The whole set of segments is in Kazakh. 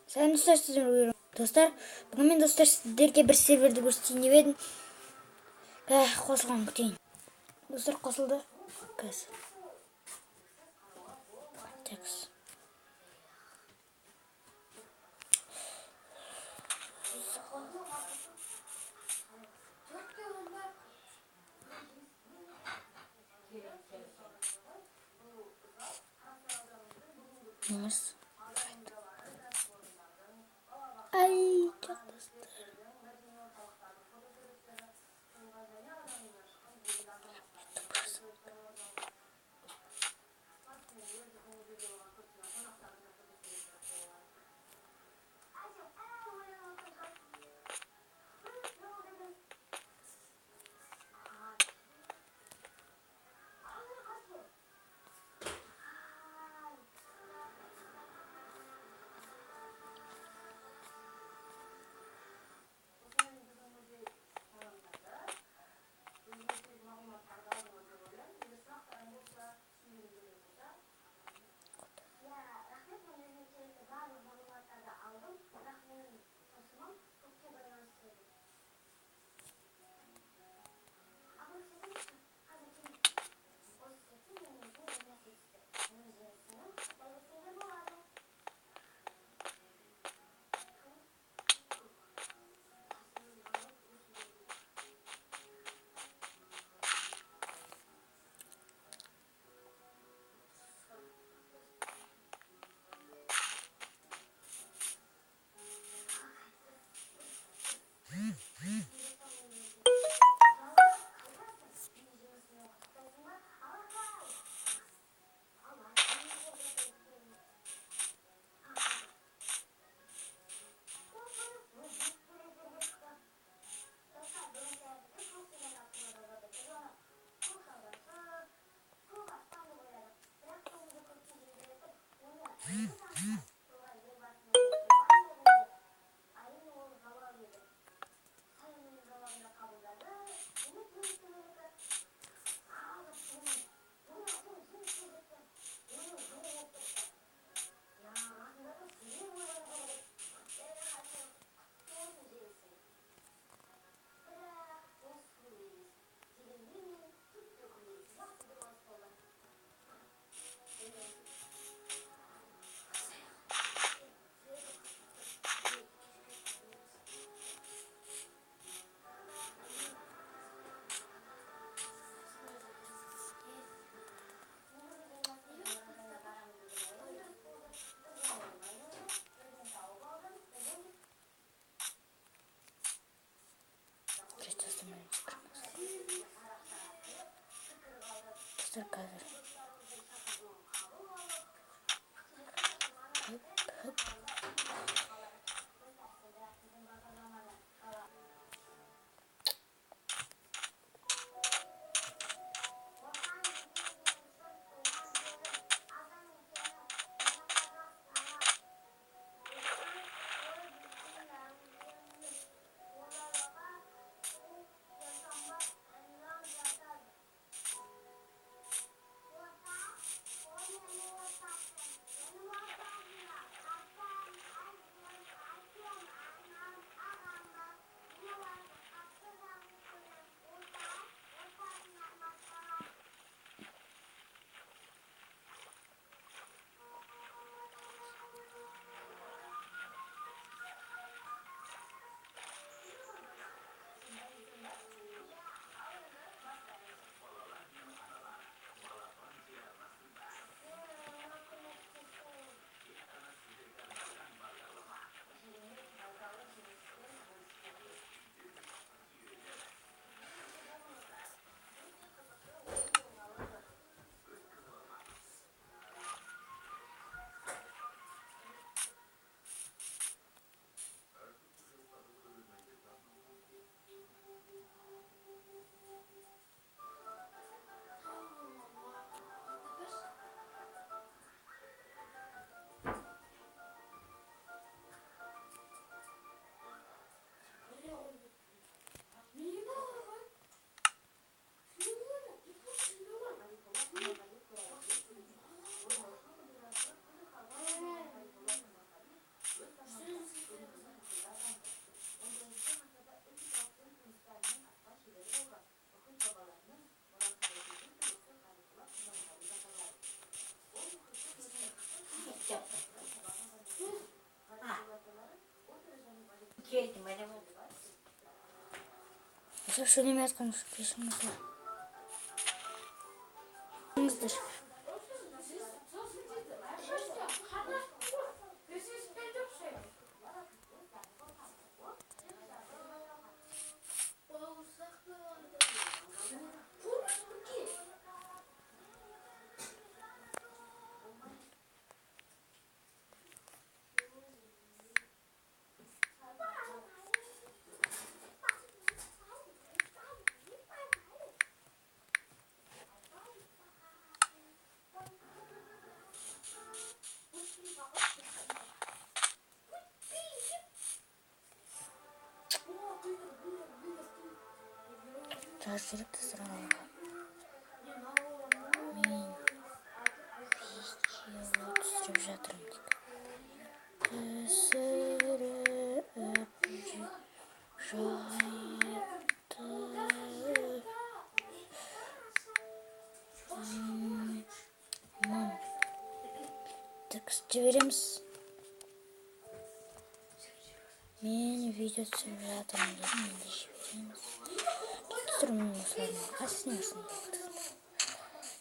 Сәлем достар, сіздермен достар. Бүгін мен достар сіздерге бір серверді көрсетейін деп едім. Қосылған күтейін. Достар қосылды. Ay, çok dostlar. Söyleme yazmış peşimizde. Peşimizdir. Çarşılıkta sıralar. Men video түсіріп жатырмын дейді. Түсіріп жатырмын. Текст жібереміз. Мен видео түсіріп жатырмын дейді. Енді жібереміз. Түсірмін осылардың қайсысын осыны болды.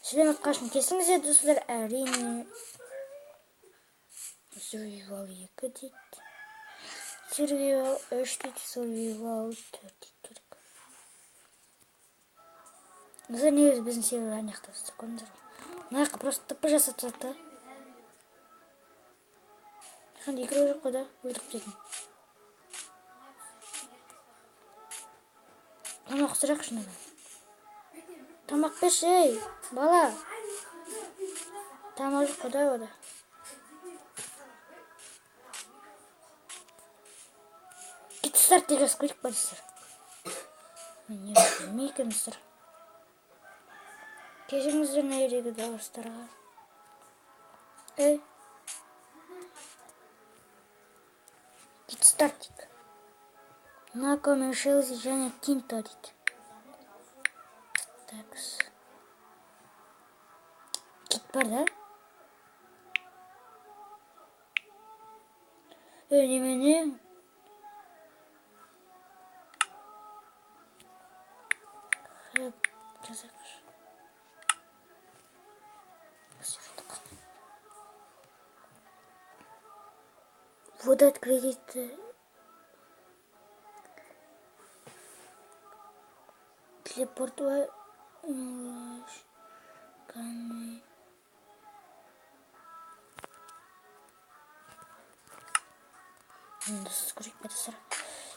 Сөйлем атқашын кесіңіз еді достар, әрине. Survival 2 дейді. Survival 3 дейді. Survival 4 дейді. Достар, негізі біздің сервер аяқта достар, көрдіңіздер ғой. Мына жаққа просто тп жасап тастады да. Ешқандай игра жоқ қой да, өлтіріп тастайтын. Тамақ сұрақ шынында. Тамақ берші, ей, бала. Тамақ жоқ қой да ода. Кет старт деп жазып қойдық па достар. Не білмей екен достар. Кешіріңіздер мына жердегі дауыстарға. Ей. Кет старт дейді. Накомен Шелзи және Кинто дейді. Такс. Кит бар да? Немене? Жазайықшы. Выдать кредиты. Телепортуй.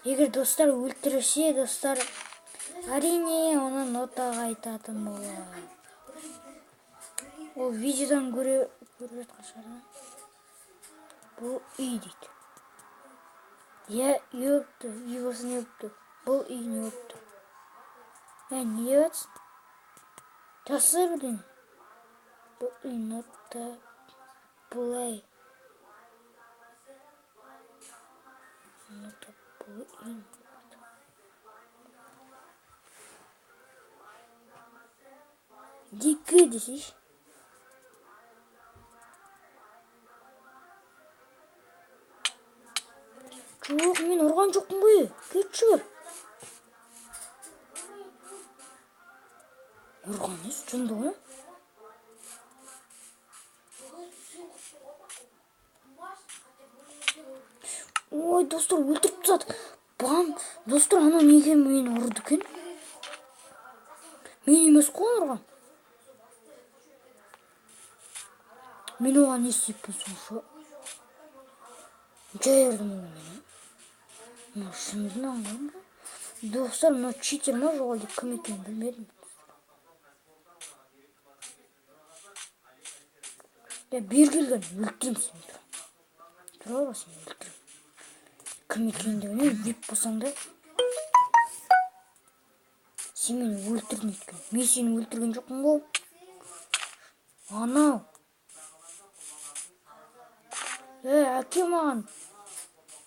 Егер достар өлтірсе, достар, әрине оны нотаға айтатын болады. Ол видеодан көріп жатқан шығар. Бұл үй дейді. Я үй өпті, үй болсын өпті. Бұл үй не өпті. Не өтсін? Жасыр білін. Бұл үй нота плей. Нота плей. Дикі десейші. Жоқ, мен ұрған жоқпын ғой. Кетші бар. Ұрған ес, жынды ғой. Ой, достар, өлтіріп тастады. Бам, достар, ана неге мені ұрды екен? Мен емес қой ұрған. Мен оған не істеппін сонша? Жайырдым ол мені. Мына шындың аңғайым ба? Достар, мына читер ма жоқ әлде кім екенін білмедім. Бер келген, өлтірем сені. Тұра ба сені өлтірем. Кім екенді білмеймін, вип болсаң да. Сен мені өлтірдің еткен. Мен сені өлтірген жоқпын ғой. Анау. Әке маған.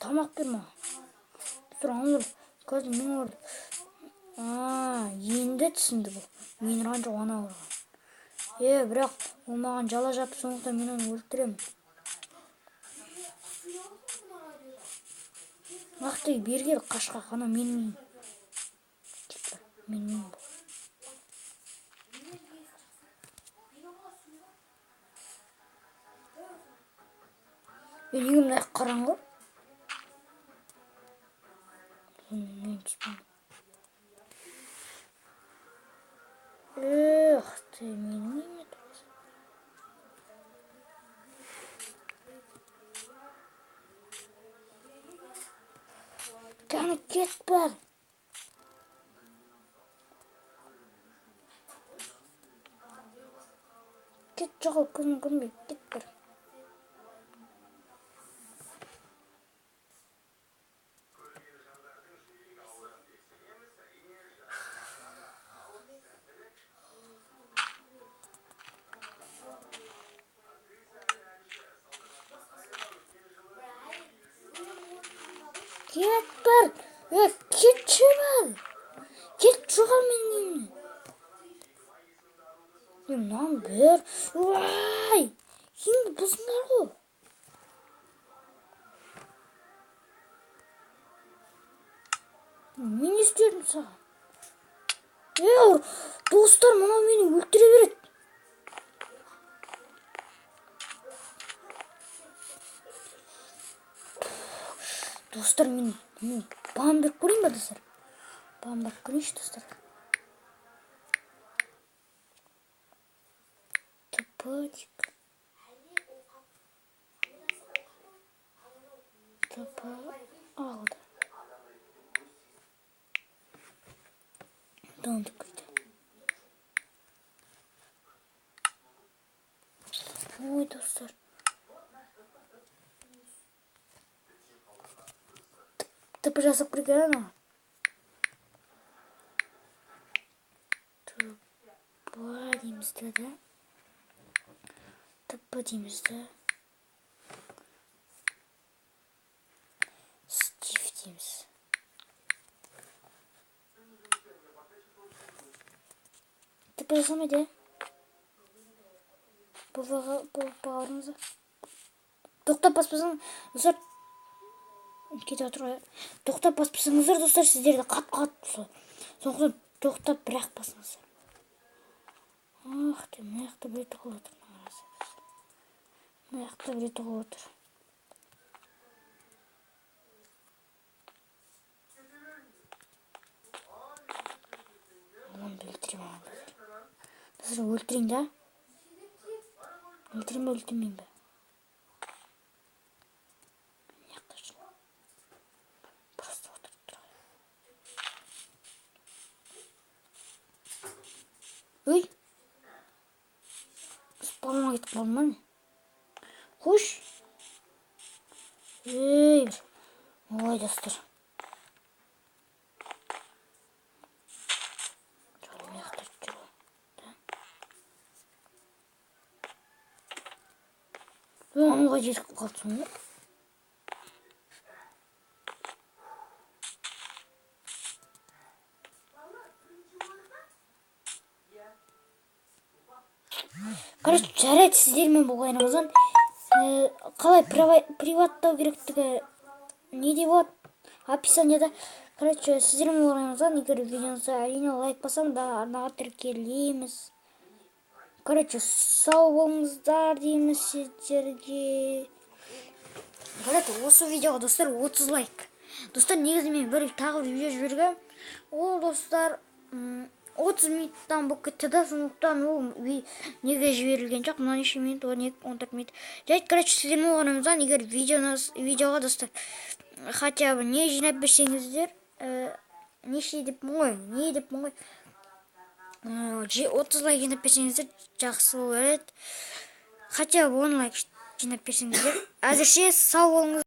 Тамақ бер маған. Тұраңыз ұрып. Қазір мен ұрып. Енді түсінді бұл. Мен ұрған жоқ, ана ұрған. Бірақ ол маған жала жапты, сондықтан мен оны өлтіремін. Нақты бергел қашқақ, ана менің. Менің неге мындай қараңғы? Мен түспеймін. Эх ты, менің үйіме тұрасың. Кәні кет бар. Кет, жоғал, көзім көрмей, кет бар. Кет бар. Кетші бар. Кет, жоғал менің үйімнен. Мынаны бер. Уай! Енді бұзыңдар ғой. Мен істедім саған. Достар, мынау мені өлтіре береді. Достар, мен бағым беріп көрейін ба, достар? Бағым беріп көрейінші, достар. Топатик. Алды. Донды көйді. Ой, достар. Тіпі жасап кірген ана. Топа деймізді, да? Топа деймізді. Стив дейміз. Тіпі жасамайды, Бұл бағарыңызы. Тоқтап баспасаң, достар. Кете отырғай. Тоқтап баспасаңыздар, достар, сіздерді қат-қат. Соңғы тоқтап бірақ басыңыздар. Ах, мына жақта біреу тығылып отыр. Мына жақта біреу тығылып отыр. Оны өлтірем. Достар, өлтірейін да? Өлтірем бе, өлтірмейін бе? Просто отырып тұрайын. Ой! Спалма кетіп қалдым ба не? Қош! Ой, достар. Оңға жетіп қалдым ба? Короче, жарайды, сіздермен болған Рамазан. Қалай приваттау керектігі неде болады? Описанияда. Короче, сіздермен болған Рамазан. Егер видеоңызға әрине лайк басам да арнаға тіркелеміз. Короче, сау болыңыздар дейміз сіздерге. Короче, осы видеоға достар 30 лайк. Достар, негізі мен тағы бір видео жібергем. Ол достар 30 минуттан болып кетті да, сондықтан ол неге жіберілген жоқ. Мына неше минут, 14 минут. Жайт, короче, сіздермен болған Рамазан. Егер видеоға достар хотя бы не жинап берсеңіздер, неше деппін ғой, не деппін ғой, 30 лайк жинап берсеңіздер жақсы болар еді. Хотя бы 10 лайк жинап берсеңіздер. Әзірше сау болыңыз.